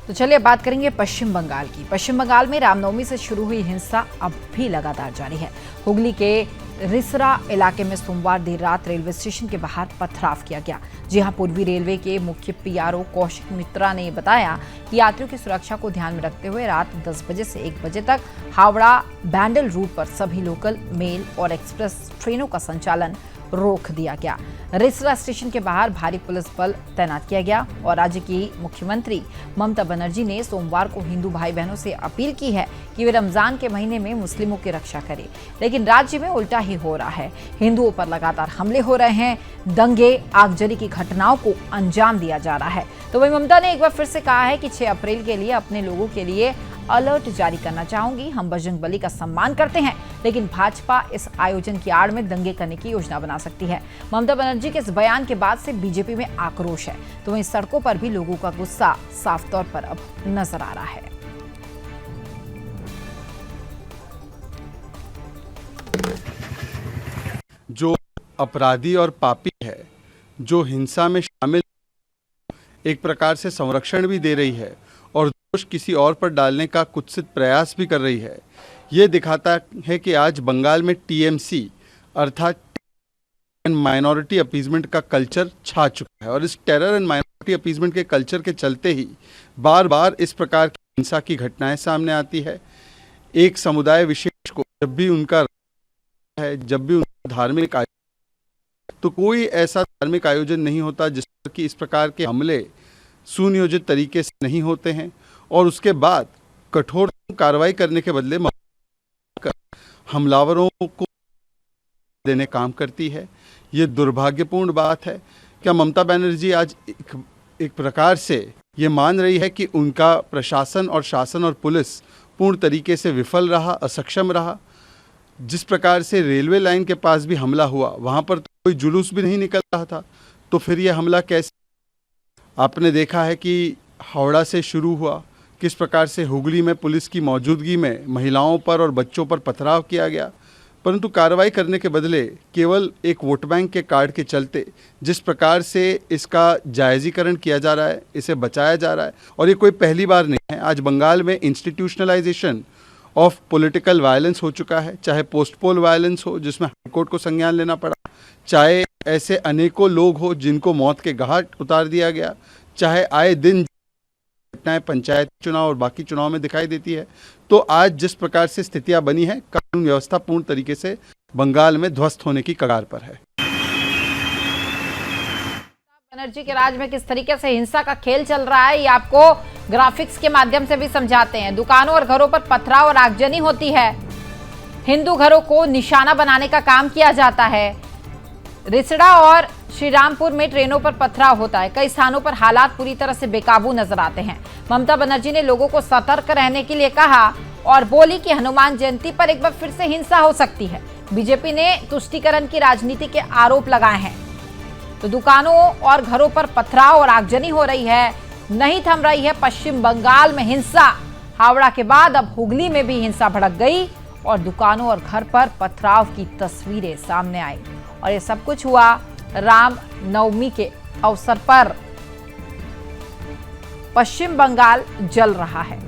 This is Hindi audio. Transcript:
तो चलिए बात करेंगे पश्चिम बंगाल की। पश्चिम बंगाल में रामनवमी से शुरू हुई हिंसा अब भी लगातार जारी है। हुगली के रिसरा इलाके में सोमवार देर रात रेलवे स्टेशन के बाहर पथराव किया गया। जी हां, पूर्वी रेलवे के मुख्य पीआरओ कौशिक मित्रा ने बताया कि यात्रियों की सुरक्षा को ध्यान में रखते हुए रात 10 बजे से 1 बजे तक हावड़ा बैंडल रूट पर सभी लोकल, मेल और एक्सप्रेस ट्रेनों का संचालन रोक दिया गया। रिसरा स्टेशन के बाहर भारी पुलिस बल तैनात किया गया और राज्य की मुख्यमंत्री ममता बनर्जी ने सोमवार को हिंदू भाई बहनों से अपील की है कि वे रमजान के महीने में मुस्लिमों की रक्षा करें। लेकिन राज्य में उल्टा ही हो रहा है। हिंदुओं पर लगातार हमले हो रहे हैं, दंगे, आगजनी की घटनाओं को अंजाम दिया जा रहा है। तो वही ममता ने एक बार फिर से कहा है कि 6 अप्रैल के लिए अपने लोगों के लिए अलर्ट जारी करना चाहूंगी। हम बजरंगबली का सम्मान करते हैं, लेकिन भाजपा इस आयोजन की आड़ में दंगे करने की योजना बना सकती है। ममता बनर्जी के इस बयान के बाद से बीजेपी में आक्रोश है, तो वहीं सड़कों पर भी लोगों का गुस्सा साफ तौर पर अब नजर आ रहा है। जो अपराधी और पापी है, जो हिंसा में शामिल एक प्रकार से संरक्षण भी दे रही है और दोष किसी और पर डालने का कुत्सित प्रयास भी कर रही है, ये दिखाता है कि आज बंगाल में टीएमसी अर्थात माइनॉरिटी अपीजमेंट का कल्चर छा चुका है। और इस टेरर एंड माइनॉरिटी अपीजमेंट के कल्चर के चलते ही बार बार इस प्रकार की हिंसा की घटनाएं सामने आती है। एक समुदाय विशेष को जब भी उनका धार्मिक तो कोई ऐसा धार्मिक आयोजन नहीं होता जिस पर कि इस प्रकार के हमले सुनियोजित तरीके से नहीं होते हैं और उसके बाद कठोर कार्रवाई करने के बदले हमलावरों को देने काम करती है। ये दुर्भाग्यपूर्ण बात है। क्या ममता बनर्जी आज एक प्रकार से ये मान रही है कि उनका प्रशासन और शासन और पुलिस पूर्ण तरीके से विफल रहा, असक्षम रहा? जिस प्रकार से रेलवे लाइन के पास भी हमला हुआ, वहाँ पर तो कोई जुलूस भी नहीं निकल रहा था, तो फिर यह हमला कैसे? आपने देखा है कि हावड़ा से शुरू हुआ, किस प्रकार से हुगली में पुलिस की मौजूदगी में महिलाओं पर और बच्चों पर पथराव किया गया, परंतु कार्रवाई करने के बदले केवल एक वोट बैंक के कार्ड के चलते जिस प्रकार से इसका जायजीकरण किया जा रहा है, इसे बचाया जा रहा है। और ये कोई पहली बार नहीं है। आज बंगाल में इंस्टीट्यूशनलाइजेशन ऑफ पॉलिटिकल वायलेंस हो चुका है, चाहे पोस्ट पोल वायलेंस हो जिसमें हाईकोर्ट को संज्ञान लेना पड़ा, चाहे ऐसे अनेकों लोग हो जिनको मौत के घाट उतार दिया गया, चाहे आए दिन घटनाएं पंचायत चुनाव और बाकी चुनाव में दिखाई देती है। तो आज जिस प्रकार से स्थितियां बनी है, कानून व्यवस्था पूर्ण तरीके से बंगाल में ध्वस्त होने की कगार पर है। बनर्जी के राज में किस तरीके से हिंसा का खेल चल रहा है, ये आपको ग्राफिक्स के माध्यम से भी समझाते हैं। दुकानों और घरों पर पथराव और आगजनी होती है, हिंदू घरों को निशाना बनाने का काम किया जाता है। रिसड़ा और श्रीरामपुर में ट्रेनों पर पथराव होता है। कई स्थानों पर हालात पूरी तरह से बेकाबू नजर आते हैं। ममता बनर्जी ने लोगों को सतर्क रहने के लिए कहा और बोली कि हनुमान जयंती पर एक बार फिर से हिंसा हो सकती है। बीजेपी ने तुष्टीकरण की राजनीति के आरोप लगाए हैं। तो दुकानों और घरों पर पथराव और आगजनी हो रही है, नहीं थम रही है पश्चिम बंगाल में हिंसा। हावड़ा के बाद अब हुगली में भी हिंसा भड़क गई और दुकानों और घर पर पथराव की तस्वीरें सामने आई। और ये सब कुछ हुआ राम नवमी के अवसर पर। पश्चिम बंगाल जल रहा है।